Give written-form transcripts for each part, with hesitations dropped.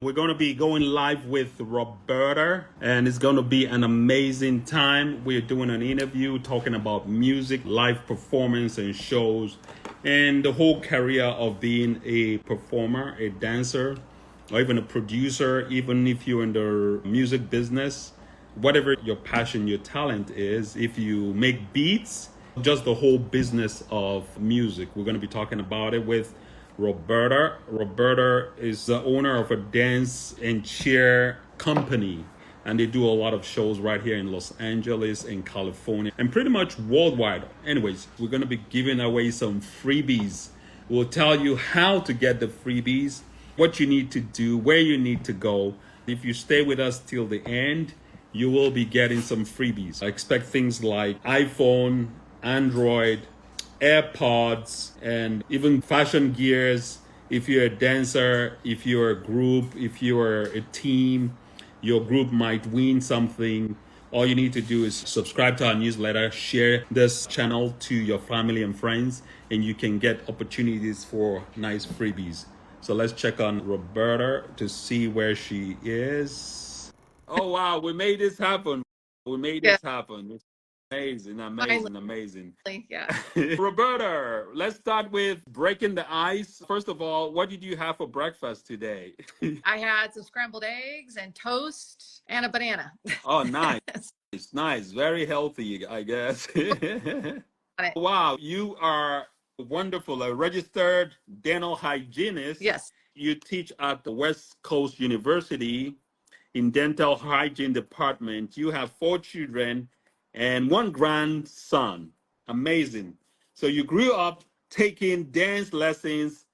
We're going to be going live with Roberta, and it's going to be an amazing time. We're doing an interview talking about music, live performance, and shows, and the whole career of being a performer, a dancer, or even a producer, even if you're in the music business. Whatever your passion, your talent is, if you make beats, just the whole business of music. We're going to be talking about it with Roberta. Roberta is the owner of a dance and cheer company, and they do a lot of shows right here in Los Angeles, in California, and pretty much worldwide. Anyways, we're going to be giving away some freebies. We'll tell you how to get the freebies, what you need to do, where you need to go. If you stay with us till the end, you will be getting some freebies. I expect things like iPhone, Android, AirPods, and even fashion gears. If you're a dancer, if you're a group, if you're a team, your group might win something. All you need to do is subscribe to our newsletter, share this channel to your family and friends, and you can get opportunities for nice freebies. So let's check on Roberta to see where she is. Oh, wow, we made this happen. We made Yeah, this happen. It's amazing, finally, amazing, amazing. yeah. Roberta, let's start with breaking the ice. First of all, what did you have for breakfast today? I had some scrambled eggs and toast and a banana. Oh, nice. It's nice. Very healthy, I guess. On it. Wow, you are wonderful. A registered dental hygienist. Yes, You teach at the West Coast University in dental hygiene department. You have 4 children and one grandson. Amazing. So you grew up taking dance lessons,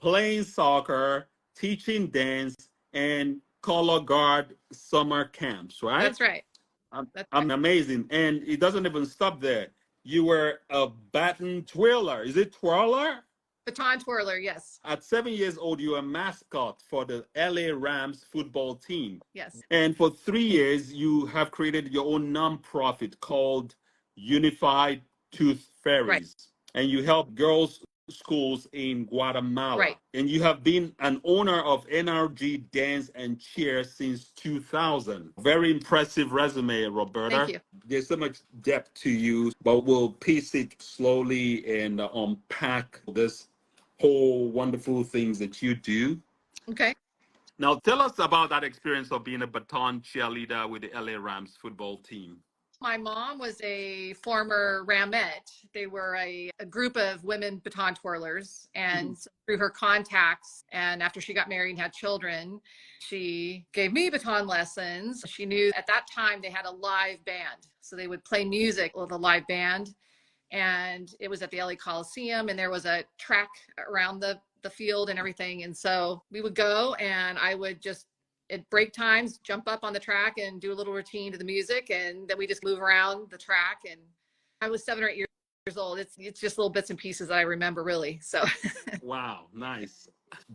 playing soccer, teaching dance, and color guard summer camps, right? that's right. That's right. I'm amazing. And it doesn't even stop there. You were a baton twirler. Is it twirler? Baton twirler, yes. At 7 years old, you were a mascot for the LA Rams football team. Yes. And for 3 years, you have created your own nonprofit called Unified Tooth Right. Fairies. And you help girls' schools in Guatemala. Right. And you have been an owner of NRG Dance and Cheer since 2000. Very impressive resume, Thank Roberta. you. There's so much depth to you, but we'll piece it slowly and unpack this whole wonderful things that you do. Okay. Now, tell us about that experience of being a baton cheerleader with the LA Rams football team. My mom was a former Ramette. They were a group of women baton twirlers. And so through her contacts, and after she got married and had children, she gave me baton lessons. She knew at that time they had a live band. So they would play music with a live band. And it was at the LA Coliseum, and there was a track around the field and everything. And so we would go, and I would just at break times jump up on the track and do a little routine to the music, and then we just move around the track. And I was 7 or 8 years old. It's just little bits and pieces that I remember, really. So Wow, nice.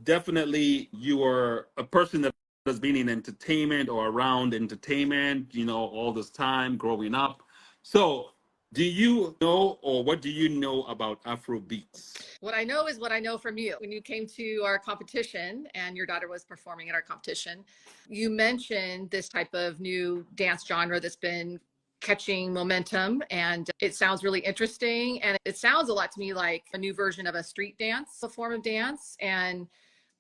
Definitely, you are a person that has been in entertainment or around entertainment, all this time growing up. So, do you know or what do you know about Afrobeats? what I know is what I know from you. When you came to our competition and your daughter was performing at our competition, you mentioned this type of new dance genre that's been catching momentum, and it sounds really interesting, and it sounds a lot to me like a new version of a street dance, a form of dance. And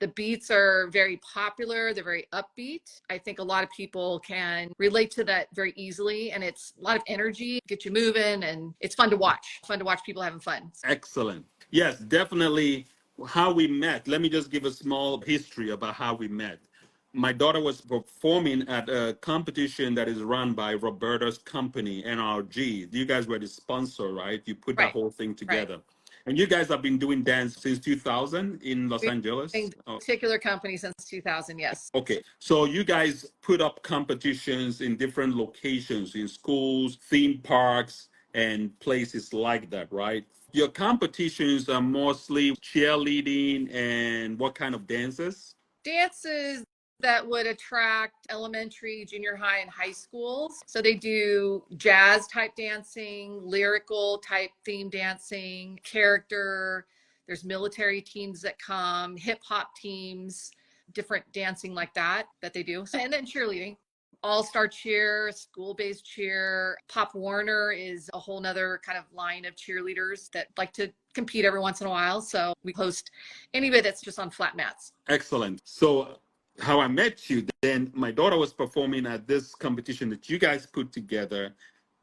the beats are very popular, they're very upbeat. I think a lot of people can relate to that very easily, and it's a lot of energy, get you moving, and it's fun to watch people having fun. Excellent. Yes, definitely. How we met. Let me just give a small history about how we met. My daughter was performing at a competition that is run by Roberta's company, NRG. You guys were the sponsor, right? You put that Right, whole thing right. together. And you guys have been doing dance since 2000 in Los We've Angeles? been a particular company since 2000, yes. Okay, so you guys put up competitions in different locations, in schools, theme parks, and places like that, right? Your competitions are mostly cheerleading and what kind of dances? Dances that would attract elementary, junior high, and high schools. So they do jazz type dancing, lyrical type theme dancing, character. There's military teams that come, hip hop teams. different dancing like that they do. And then cheerleading. All-star cheer, school-based cheer. Pop Warner is a whole nother kind of line of cheerleaders that like to compete every once in a while. So we host anybody that's just on flat mats. Excellent. So how I met you, then my daughter was performing at this competition that you guys put together.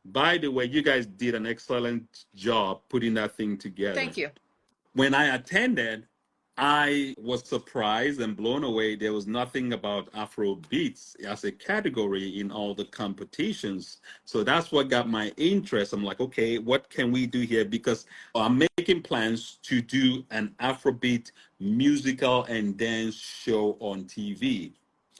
By the way, you guys did an excellent job putting that thing together. Thank you. When I attended, I was surprised and blown away. There was nothing about Afrobeats as a category in all the competitions. So that's what got my interest. I'm like, okay, what can we do here? Because I'm making plans to do an Afrobeat musical and dance show on TV.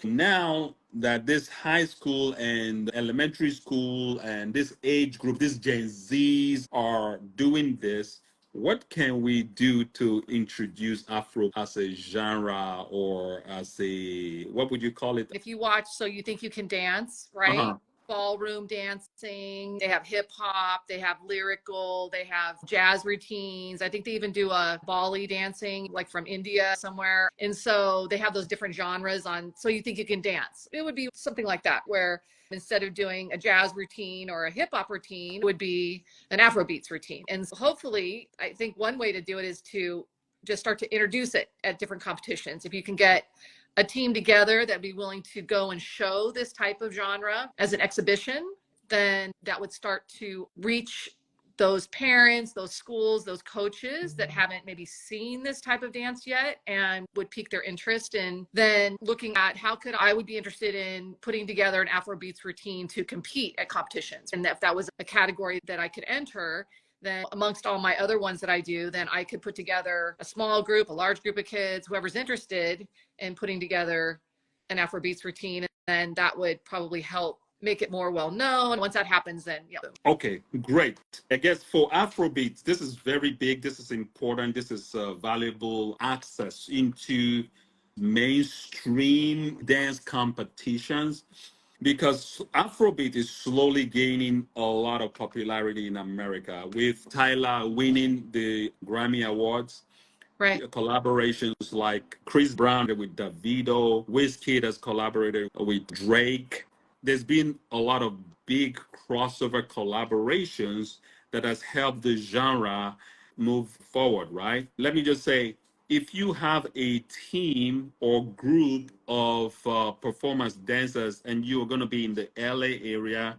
Now that this high school and elementary school and this age group, this Gen Zs are doing this, what can we do to introduce Afro as a genre or as a, what would you call it? If you watch So You Think You Can Dance, right? Uh-huh. Ballroom dancing, they have hip hop, they have lyrical, they have jazz routines. I think they even do a Bali dancing, like from India somewhere. And so they have those different genres on So You Think You Can Dance. It would be something like that, where instead of doing a jazz routine or a hip hop routine, it would be an Afrobeats routine. And so hopefully, I think one way to do it is to just start to introduce it at different competitions. If you can get a team together that'd be willing to go and show this type of genre as an exhibition, then that would start to reach those parents, those schools, those coaches that haven't maybe seen this type of dance yet and would pique their interest in then looking at how could I would be interested in putting together an Afrobeats routine to compete at competitions. And if that was a category that I could enter, then amongst all my other ones that I do, then I could put together a small group, a large group of kids, whoever's interested in putting together an Afrobeats routine. And then that would probably help make it more well known. And once that happens, then yeah. Okay, great. I guess for Afrobeats, this is very big. This is important. This is valuable access into mainstream dance competitions, because Afrobeat is slowly gaining a lot of popularity in America, with Tyler winning the Grammy Awards. Right. Collaborations like Chris Brown with Davido, Wizkid has collaborated with Drake. There's been a lot of big crossover collaborations that has helped the genre move forward, right? Let me just say, if you have a team or group of performance dancers and you are going to be in the LA area,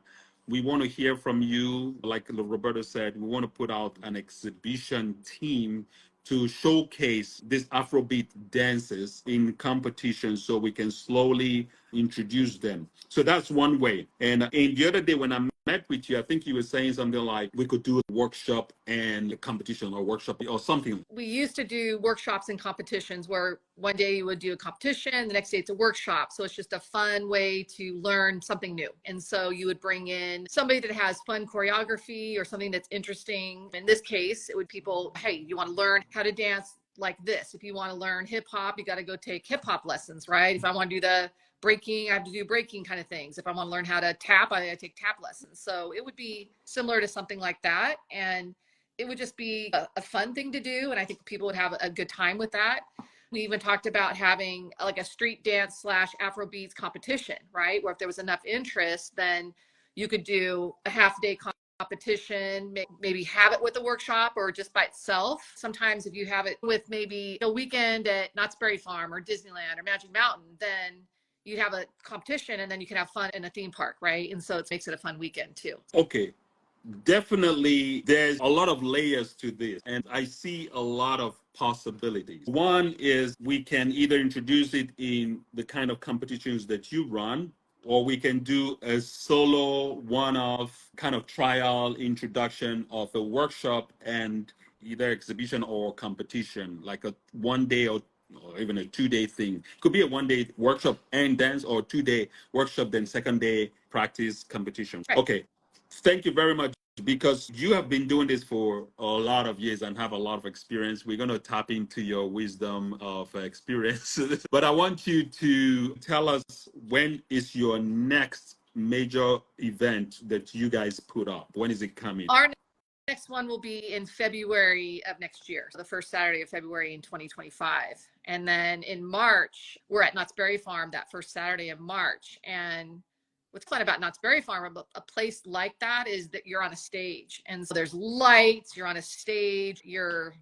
we want to hear from you. Like Roberta said, we want to put out an exhibition team to showcase these Afrobeat dances in competition so we can slowly introduce them. So that's one way. And the other day when I met with you, I think you were saying something like we could do a workshop and a competition or workshop or something. We used to do workshops and competitions where one day you would do a competition, the next day it's a workshop. So it's just a fun way to learn something new. And so you would bring in somebody that has fun choreography or something that's interesting. In this case, it would people, hey, you want to learn how to dance like this. If you want to learn hip hop, you got to go take hip hop lessons, right? If I want to do the breaking, I have to do breaking kind of things. If I want to learn how to tap, I take tap lessons. So it would be similar to something like that. And it would just be a fun thing to do. And I think people would have a good time with that. We even talked about having like a street dance / Afrobeats competition, right? Where if there was enough interest, then you could do a half-day competition, maybe have it with a workshop or just by itself. Sometimes if you have it with maybe a weekend at Knott's Berry Farm or Disneyland or Magic Mountain, then you have a competition and then you can have fun in a theme park, right? And so it makes it a fun weekend too. Okay. Definitely, there's a lot of layers to this, and I see a lot of possibilities. One is we can either introduce it in the kind of competitions that you run, or we can do a solo one-off kind of trial introduction of a workshop and either exhibition or competition, like a 1 day or even a 2 day thing. Could be a 1 day workshop and dance, or 2 day workshop, then second day practice competition. Right. Okay. Thank you very much, because you have been doing this for a lot of years and have a lot of experience. We're going to tap into your wisdom of experience. But I want you to tell us, when is your next major event that you guys put up? When is it coming? Our next one will be in February of next year, so the first Saturday of February in 2025. And then in March, we're at Knott's Berry Farm that first Saturday of March. And what's fun about Knott's Berry Farm, a place like that, is that you're on a stage. And so there's lights, you're on a stage, you're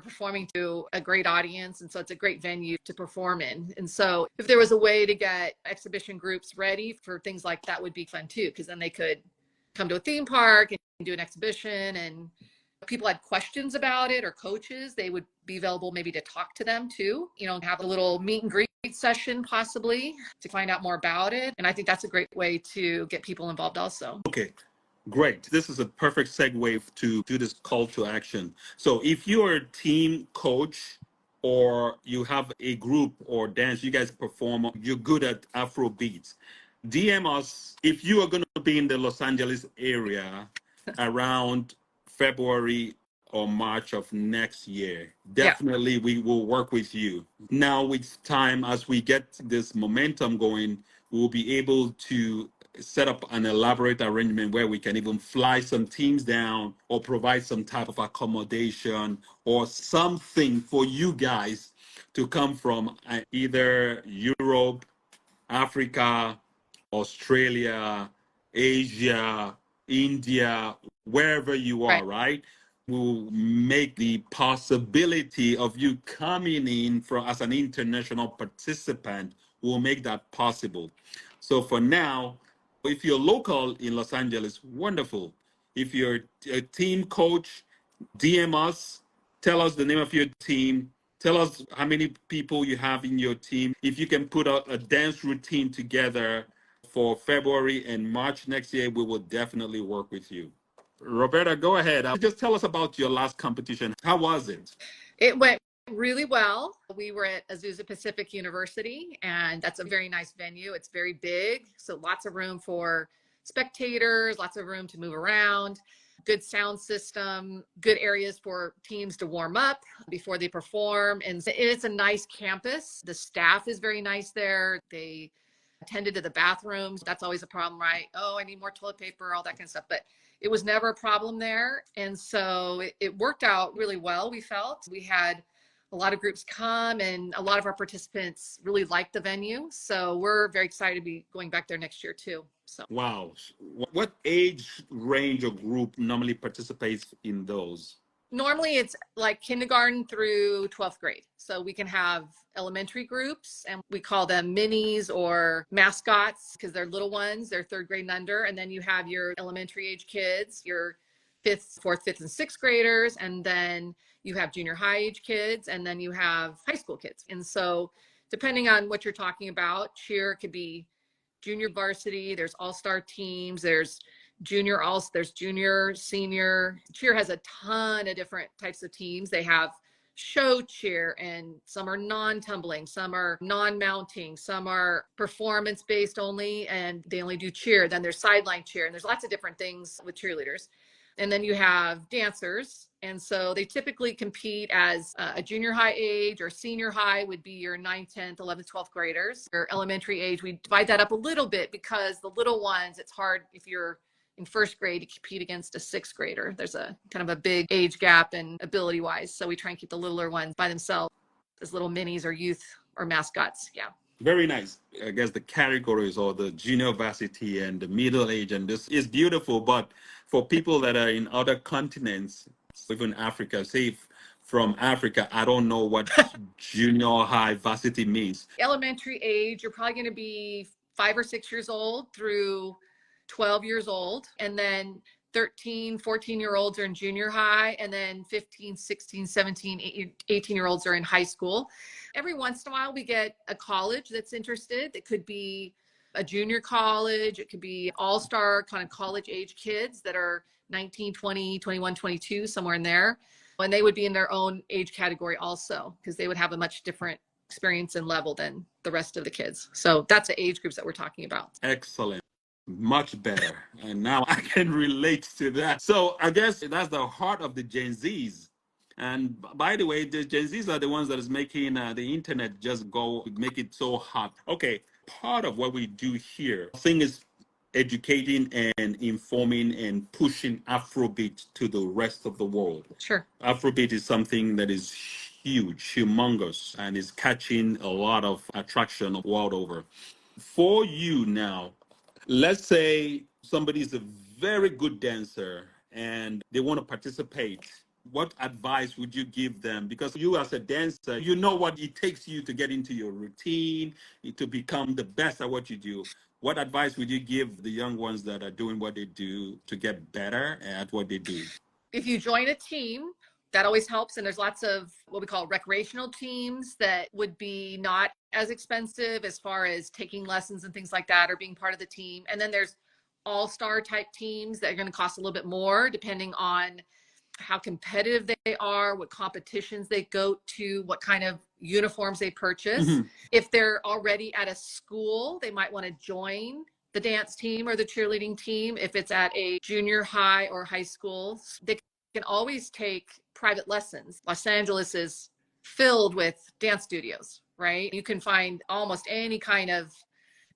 performing to a great audience. And so it's a great venue to perform in. And so if there was a way to get exhibition groups ready for things like that, would be fun too, because then they could come to a theme park and do an exhibition, and people had questions about it, or coaches, they would be available maybe to talk to them too, have a little meet and greet session possibly to find out more about it. And I think that's a great way to get people involved also. Okay, great. This is a perfect segue to do this call to action. So if you're a team coach or you have a group or dance, you guys perform, you're good at Afrobeats, DM us if you are going to be in the Los Angeles area around February or March of next year. Definitely, we will work with you. Now, with time, as we get this momentum going, we'll be able to set up an elaborate arrangement where we can even fly some teams down or provide some type of accommodation or something for you guys to come from either Europe, Africa, Australia, Asia, India, wherever you are, right? Will make the possibility of you coming in as an international participant will make that possible. So for now, if you're local in Los Angeles, wonderful. If you're a team coach, DM us, tell us the name of your team, tell us how many people you have in your team. If you can put a dance routine together for February and March next year, we will definitely work with you. Roberta, go ahead. Just tell us about your last competition. How was it? It went really well. We were at Azusa Pacific University, and that's a very nice venue. It's very big, so lots of room for spectators, lots of room to move around, good sound system, good areas for teams to warm up before they perform. And it's a nice campus. The staff is very nice there. They attended to the bathrooms. That's always a problem, right? Oh, I need more toilet paper, all that kind of stuff. But it was never a problem there. And so it worked out really well, we felt. We had a lot of groups come, and a lot of our participants really liked the venue. So we're very excited to be going back there next year too. So wow. What age range or group normally participates in those? Normally it's like kindergarten through 12th grade. So we can have elementary groups, and we call them minis or mascots because they're little ones. They're third grade and under. And then you have your elementary age kids, your fourth, fifth, and sixth graders. And then you have junior high age kids, and then you have high school kids. And so depending on what you're talking about, cheer could be junior varsity, there's all-star teams, there's junior, senior. Cheer has a ton of different types of teams. They have show cheer, and some are non-tumbling, some are non-mounting, some are performance-based only, and they only do cheer. Then there's sideline cheer, and there's lots of different things with cheerleaders. And then you have dancers. And so they typically compete as a junior high age, or senior high would be your 9th, 10th, 11th, 12th graders. Your elementary age, we divide that up a little bit because the little ones, it's hard if you're in first grade to compete against a sixth grader. There's a kind of a big age gap and ability wise. So we try and keep the littler ones by themselves as little minis or youth or mascots. Yeah. Very nice. I guess the categories or the junior varsity and the middle age, and this is beautiful. But for people that are in other continents, even Africa, say from Africa, I don't know what junior high varsity means. Elementary age, you're probably going to be 5 or 6 years old through 12 years old. And then 13, 14-year-olds are in junior high, and then 15, 16, 17, 18-year-olds are in high school. Every once in a while, we get a college that's interested. It could be a junior college. It could be all-star kind of college age kids that are 19, 20, 21, 22, somewhere in there. And they would be in their own age category also, because they would have a much different experience and level than the rest of the kids. So that's the age groups that we're talking about. Excellent. Much better. And now I can relate to that. So I guess that's the heart of the Gen Zs. And by the way, the Gen Zs are the ones that is making the internet just make it so hot. Okay, part of what we do here, I think is educating and informing and pushing Afrobeat to the rest of the world. Sure. Afrobeat is something that is huge, humongous, and is catching a lot of attraction world over. For you now, let's say somebody is a very good dancer and they want to participate. What advice would you give them? Because you, as a dancer, you know what it takes you to get into your routine, to become the best at what you do. What advice would you give the young ones that are doing what they do to get better at what they do? If you join a team, that always helps. And there's lots of what we call recreational teams that would be not as expensive as far as taking lessons and things like that, or being part of the team. And then there's all-star type teams that are going to cost a little bit more depending on how competitive they are, what competitions they go to, what kind of uniforms they purchase. Mm-hmm. If they're already at a school, they might want to join the dance team or the cheerleading team. If it's at a junior high or high school, they can always take private lessons. Los Angeles is filled with dance studios, right? You can find almost any kind of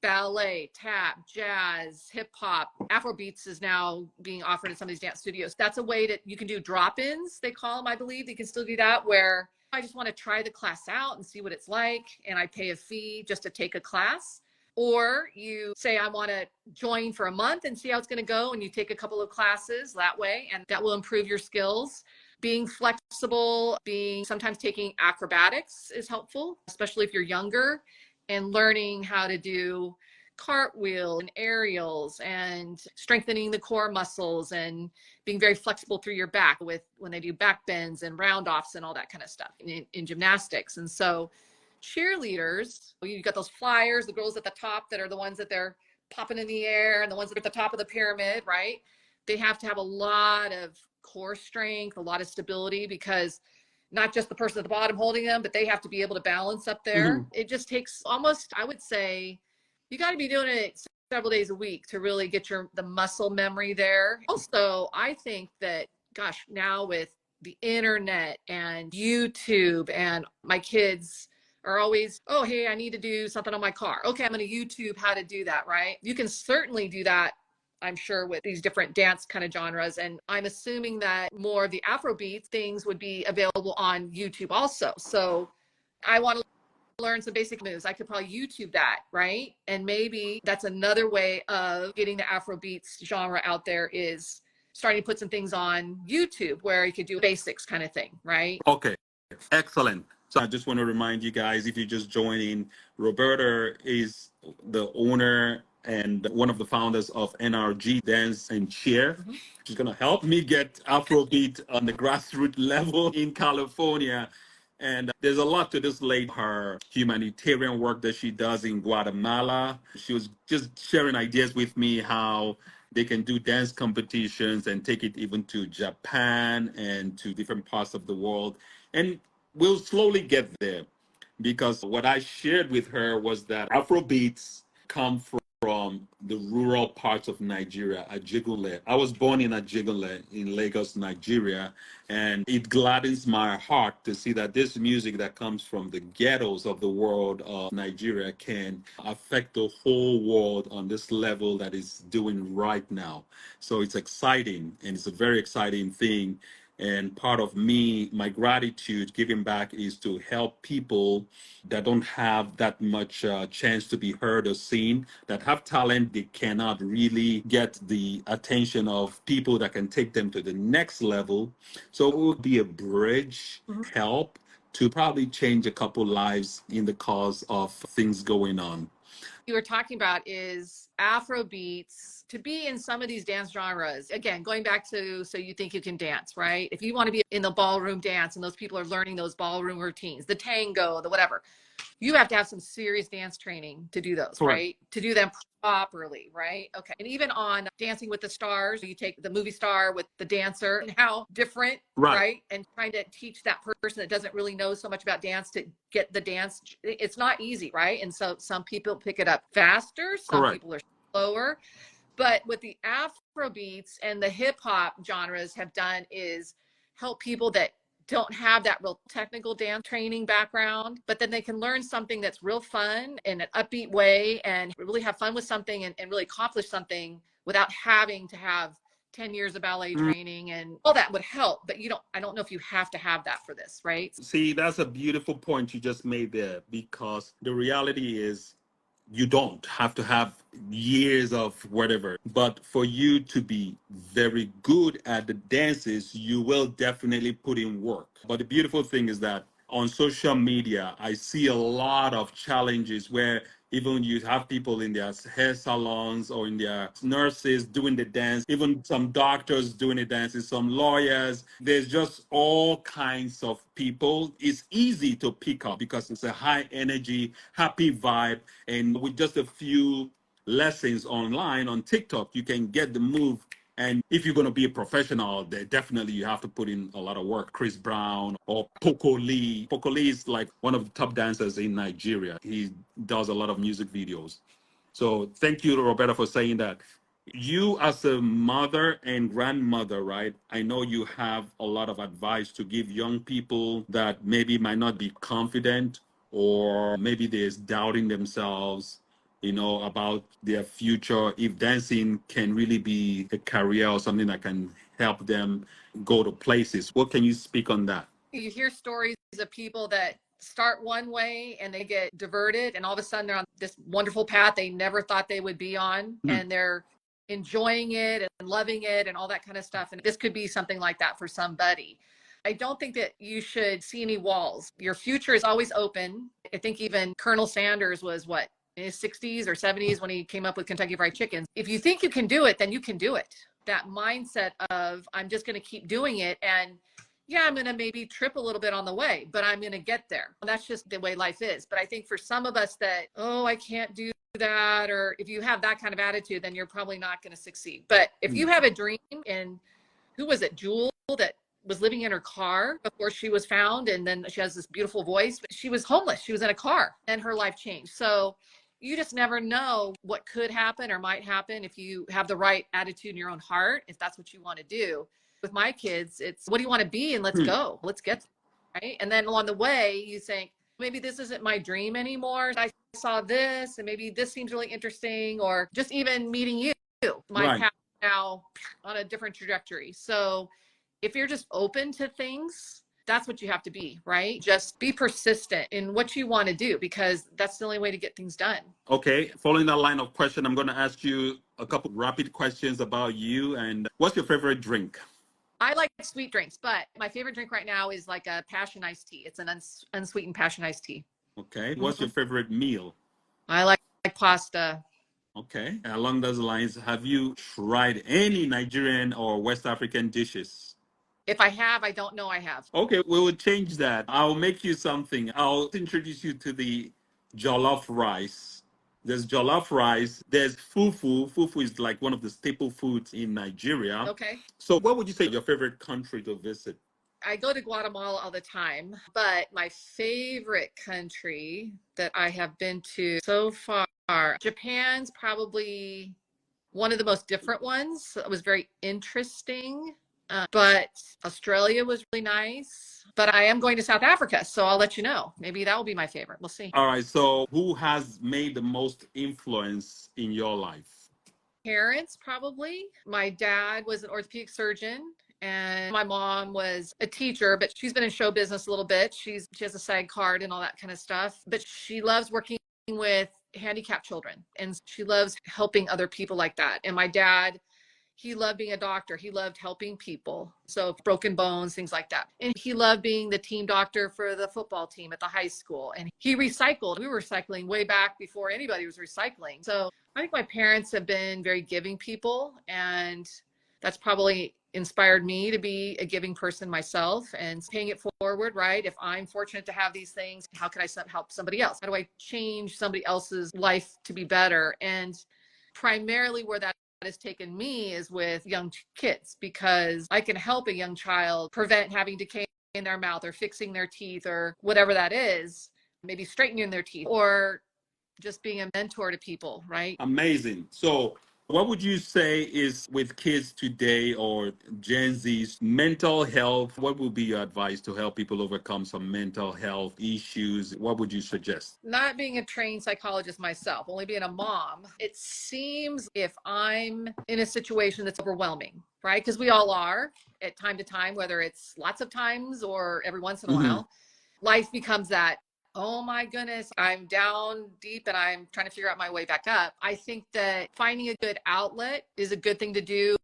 ballet, tap, jazz, hip hop. Afrobeats is now being offered in some of these dance studios. That's a way that you can do drop-ins, they call them, I believe. You can still do that, where I just want to try the class out and see what it's like, and I pay a fee just to take a class. Or you say, I want to join for a month and see how it's going to go, and you take a couple of classes that way, and that will improve your skills. Being flexible, sometimes taking acrobatics is helpful, especially if you're younger, and learning how to do cartwheels and aerials and strengthening the core muscles and being very flexible through your back with when they do back bends and round offs and all that kind of stuff in gymnastics. And so cheerleaders, you got those flyers, the girls at the top that are the ones that they're popping in the air, and the ones that are at the top of the pyramid, right? They have to have a lot of core strength, a lot of stability, because not just the person at the bottom holding them, but they have to be able to balance up there. Mm-hmm. It just takes almost, I would say, you got to be doing it several days a week to really get the muscle memory there. Also, I think that, gosh, now with the internet and YouTube, and my kids are always, oh, hey, I need to do something on my car. Okay, I'm going to YouTube how to do that, right? You can certainly do that, I'm sure, with these different dance kind of genres. And I'm assuming that more of the Afrobeat things would be available on YouTube also. So I want to learn some basic moves. I could probably YouTube that, right? And maybe that's another way of getting the Afrobeats genre out there, is starting to put some things on YouTube where you could do basics kind of thing, right? Okay, excellent. So I just want to remind you guys, if you're just joining, Roberta is the owner and one of the founders of NRG Dance and Cheer. Mm-hmm. She's going to help me get Afrobeat on the grassroots level in California. And there's a lot to this lady, her humanitarian work that she does in Guatemala. She was just sharing ideas with me how they can do dance competitions and take it even to Japan and to different parts of the world. And we'll slowly get there, because what I shared with her was that Afrobeats come from the rural parts of Nigeria, Ajegunle. I was born in Ajegunle in Lagos, Nigeria, and it gladdens my heart to see that this music that comes from the ghettos of the world of Nigeria can affect the whole world on this level that it's doing right now. So it's exciting, and it's a very exciting thing. And part of me, my gratitude giving back, is to help people that don't have that much chance to be heard or seen, that have talent, they cannot really get the attention of people that can take them to the next level. So it would be a bridge, help to probably change a couple lives in the cause of things going on. You were talking about is Afrobeats, to be in some of these dance genres. Again, going back to So You Think You Can Dance, right? If you want to be in the ballroom dance and those people are learning those ballroom routines, the tango, the whatever, you have to have some serious dance training to do those, correct, right? To do them properly, right? Okay. And even on Dancing with the Stars, you take the movie star with the dancer, and how different, right? And trying to teach that person that doesn't really know so much about dance to get the dance. It's not easy, right? And so some people pick it up faster, some correct, people are slower. But what the Afrobeats and the hip hop genres have done is help people that don't have that real technical dance training background, but then they can learn something that's real fun in an upbeat way and really have fun with something and really accomplish something without having to have 10 years of ballet training, and all that would help. But I don't know if you have to have that for this, right? See, that's a beautiful point you just made there, because the reality is you don't have to have years of whatever, but for you to be very good at the dances, you will definitely put in work. But the beautiful thing is that on social media, I see a lot of challenges where even you have people in their hair salons or in their nurses doing the dance, even some doctors doing the dances, some lawyers. There's just all kinds of people. It's easy to pick up because it's a high energy, happy vibe. And with just a few lessons online on TikTok, you can get the move. And if you're going to be a professional, then definitely you have to put in a lot of work. Chris Brown or Poco Lee. Poco Lee is like one of the top dancers in Nigeria. He does a lot of music videos. So thank you, Roberta, for saying that. You as a mother and grandmother, right? I know you have a lot of advice to give young people that maybe might not be confident, or maybe they're doubting themselves, about their future, if dancing can really be a career or something that can help them go to places. What can you speak on that? You hear stories of people that start one way and they get diverted, and all of a sudden they're on this wonderful path they never thought they would be on, and they're enjoying it and loving it and all that kind of stuff. And this could be something like that for somebody. I don't think that you should see any walls. Your future is always open. I think even Colonel Sanders was what, in his 60s or 70s when he came up with Kentucky Fried Chicken. If you think you can do it, then you can do it. That mindset of, I'm just going to keep doing it, and yeah, I'm going to maybe trip a little bit on the way, but I'm going to get there. That's just the way life is. But I think for some of us that, oh, I can't do that, or if you have that kind of attitude, then you're probably not going to succeed. But if you have a dream, and who was it, Jewel, that was living in her car before she was found, and then she has this beautiful voice, but she was homeless. She was in a car, and her life changed. So you just never know what could happen or might happen if you have the right attitude in your own heart, if that's what you want to do. With my kids, it's, what do you want to be? And let's go, let's get there, right? And then along the way, you think, maybe this isn't my dream anymore. I saw this, and maybe this seems really interesting, or just even meeting you, my path now on a different trajectory. So if you're just open to things, that's what you have to be, right? Just be persistent in what you want to do, because that's the only way to get things done. Okay, following that line of question, I'm going to ask you a couple rapid questions about you. And what's your favorite drink? I like sweet drinks, but my favorite drink right now is like a passion iced tea. It's an unsweetened passion iced tea. Okay. What's your favorite meal? I like pasta. Okay. Along those lines, have you tried any Nigerian or West African dishes? If I have, I don't know I have. Okay, we will change that. I'll make you something. I'll introduce you to the jollof rice. There's jollof rice. There's fufu. Fufu is like one of the staple foods in Nigeria. Okay. So what would you say your favorite country to visit? I go to Guatemala all the time, but my favorite country that I have been to so far, Japan's probably one of the most different ones. It was very interesting. But Australia was really nice. But I am going to South Africa, so I'll let you know. Maybe that will be my favorite. We'll see. All right. So who has made the most influence in your life? Parents, probably. My dad was an orthopedic surgeon, and my mom was a teacher, but she's been in show business a little bit. She has a SAG card and all that kind of stuff. But she loves working with handicapped children, and she loves helping other people like that. And my dad, he loved being a doctor. He loved helping people. So broken bones, things like that. And he loved being the team doctor for the football team at the high school. And he recycled. We were recycling way back before anybody was recycling. So I think my parents have been very giving people, and that's probably inspired me to be a giving person myself and paying it forward, right? If I'm fortunate to have these things, how can I help somebody else? How do I change somebody else's life to be better? And primarily where that has taken me is with young kids, because I can help a young child prevent having decay in their mouth, or fixing their teeth, or whatever that is, maybe straightening their teeth, or just being a mentor to people, right? Amazing. So What would you say is with kids today or Gen Z's mental health? What would be your advice to help people overcome some mental health issues? What would you suggest? Not being a trained psychologist myself, only being a mom, it seems if I'm in a situation that's overwhelming, right? Because we all are at time to time, whether it's lots of times or every once in a Hmm. while, life becomes that, oh my goodness, I'm down deep and I'm trying to figure out my way back up. I think that finding a good outlet is a good thing to do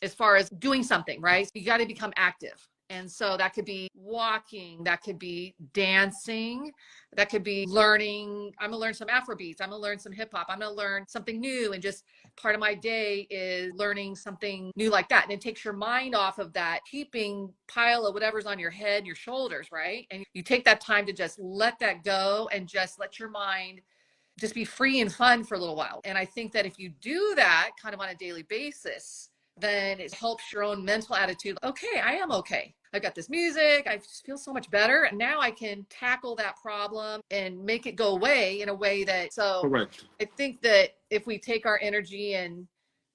as far as doing something, right? You got to become active. And so that could be walking, that could be dancing, that could be learning. I'm gonna learn some Afrobeats, I'm gonna learn some hip hop, I'm gonna learn something new. And just part of my day is learning something new like that. And it takes your mind off of that heaping pile of whatever's on your head, your shoulders, right? And you take that time to just let that go and just let your mind just be free and fun for a little while. And I think that if you do that kind of on a daily basis, then it helps your own mental attitude. Okay, I am okay. I've got this music. I just feel so much better. And now I can tackle that problem and make it go away in a way that, so Correct. I think that if we take our energy and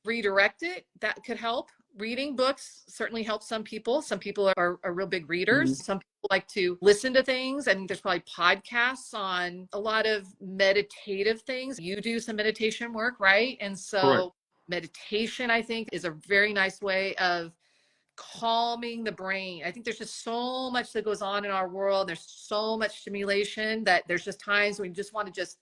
redirect it, that could help. Reading books certainly helps some people. Some people are real big readers. Mhm. Some people like to listen to things. I think there's probably podcasts on a lot of meditative things. You do some meditation work, right? And Correct. so meditation, I think, is a very nice way of calming the brain. I think there's just so much that goes on in our world. There's so much stimulation that there's just times when you just want to just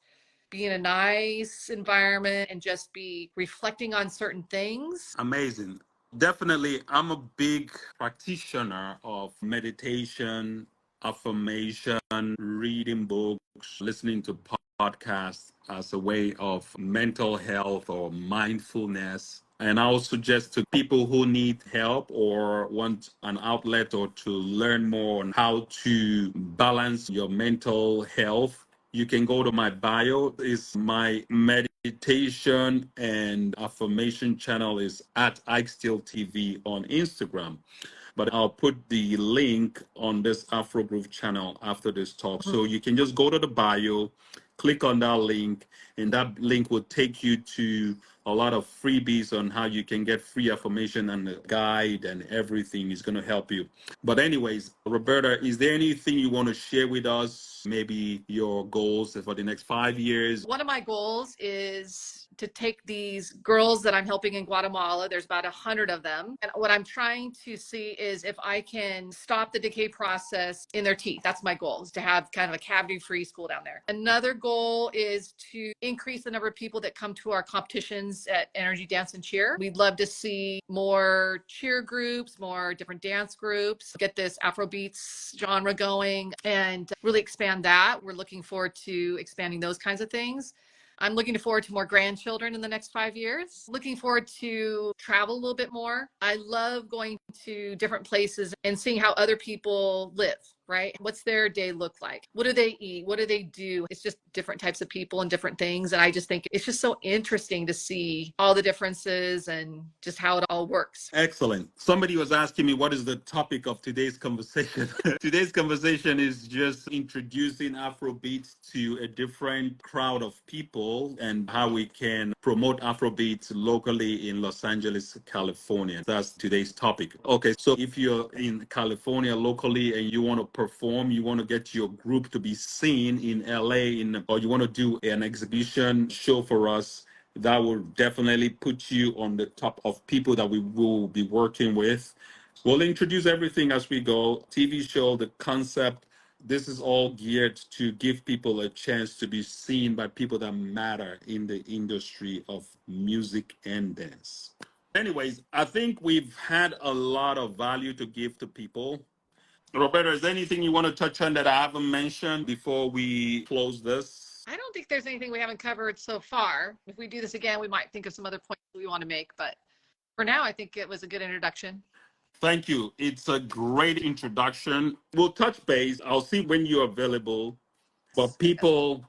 be in a nice environment and just be reflecting on certain things. Amazing. Definitely, I'm a big practitioner of meditation, affirmation, reading books, listening to podcasts as a way of mental health or mindfulness. And I would suggest to people who need help or want an outlet or to learn more on how to balance your mental health, you can go to my bio. Is my meditation and affirmation channel is at Ike Still TV on Instagram. But I'll put the link on this Afro Groove channel after this talk. So you can just go to the bio, click on that link, and that link will take you to a lot of freebies on how you can get free affirmation and a guide and everything is going to help you. But anyways, Roberta, is there anything you want to share with us? Maybe your goals for the next 5 years? One of my goals is to take these girls that I'm helping in Guatemala. There's about 100 of them. And what I'm trying to see is if I can stop the decay process in their teeth. That's my goal, is to have kind of a cavity-free school down there. Another goal is to increase the number of people that come to our competitions at NRG Dance and Cheer. We'd love to see more cheer groups, more different dance groups, get this Afrobeats genre going and really expand that. We're looking forward to expanding those kinds of things. I'm looking forward to more grandchildren in the next 5 years. Looking forward to travel a little bit more. I love going to different places and seeing how other people live, right? What's their day look like? What do they eat? What do they do? It's just different types of people and different things. And I just think it's just so interesting to see all the differences and just how it all works. Excellent. Somebody was asking me what is the topic of today's conversation. Today's conversation is just introducing Afrobeats to a different crowd of people and how we can promote Afrobeats locally in Los Angeles, California. That's today's topic. Okay, so if you're in California locally and you want to perform, you want to get your group to be seen in LA, or you want to do an exhibition show for us, that will definitely put you on the top of people that we will be working with. We'll introduce everything as we go. TV show, the concept, this is all geared to give people a chance to be seen by people that matter in the industry of music and dance. Anyways, I think we've had a lot of value to give to people. Roberta, is there anything you want to touch on that I haven't mentioned before we close this? I don't think there's anything we haven't covered so far. If we do this again, we might think of some other points we want to make. But for now, I think it was a good introduction. Thank you. It's a great introduction. We'll touch base. I'll see when you're available. But Yes. people,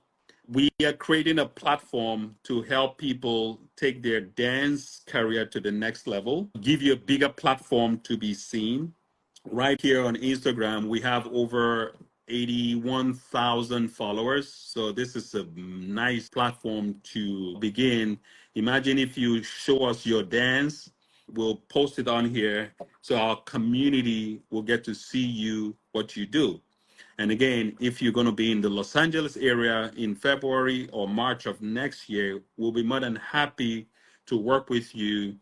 we are creating a platform to help people take their dance career to the next level, give you a bigger platform to be seen. Right here on Instagram, we have over 81,000 followers. So this is a nice platform to begin Imagine if you show us your dance, we'll post it on here so our community will get to see you, what you do. And again, if you're going to be in the Los Angeles area in February or March of next year, we'll be more than happy to work with you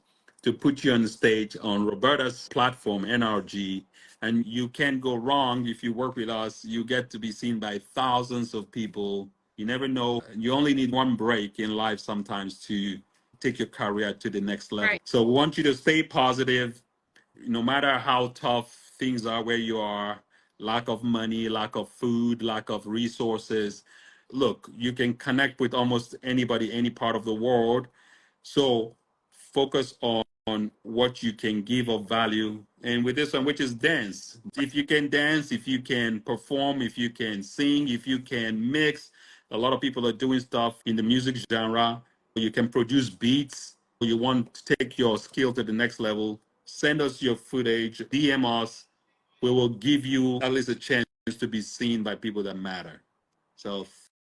to put you on the stage on Roberta's platform, NRG. And you can't go wrong if you work with us. You get to be seen by thousands of people. You never know. You only need one break in life sometimes to take your career to the next level. Right. So we want you to stay positive no matter how tough things are where you are, lack of money, lack of food, lack of resources. Look, you can connect with almost anybody, any part of the world. So focus on what you can give of value. And with this one, which is dance. If you can dance, if you can perform, if you can sing, if you can mix, a lot of people are doing stuff in the music genre. You can produce beats. You want to take your skill to the next level, send us your footage, DM us. We will give you at least a chance to be seen by people that matter. So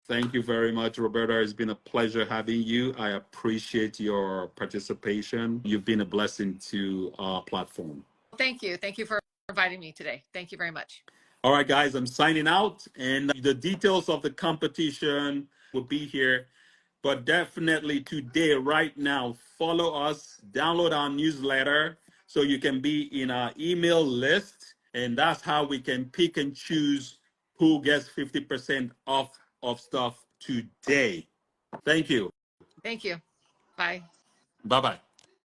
thank you very much, Roberta. It's been a pleasure having you. I appreciate your participation. You've been a blessing to our platform. Thank you. Thank you for inviting me today. Thank you very much. All right, guys, I'm signing out. And the details of the competition will be here. But definitely today, right now, follow us, download our newsletter so you can be in our email list. And that's how we can pick and choose who gets 50% off of stuff today. Thank you. Thank you. Bye. Bye-bye.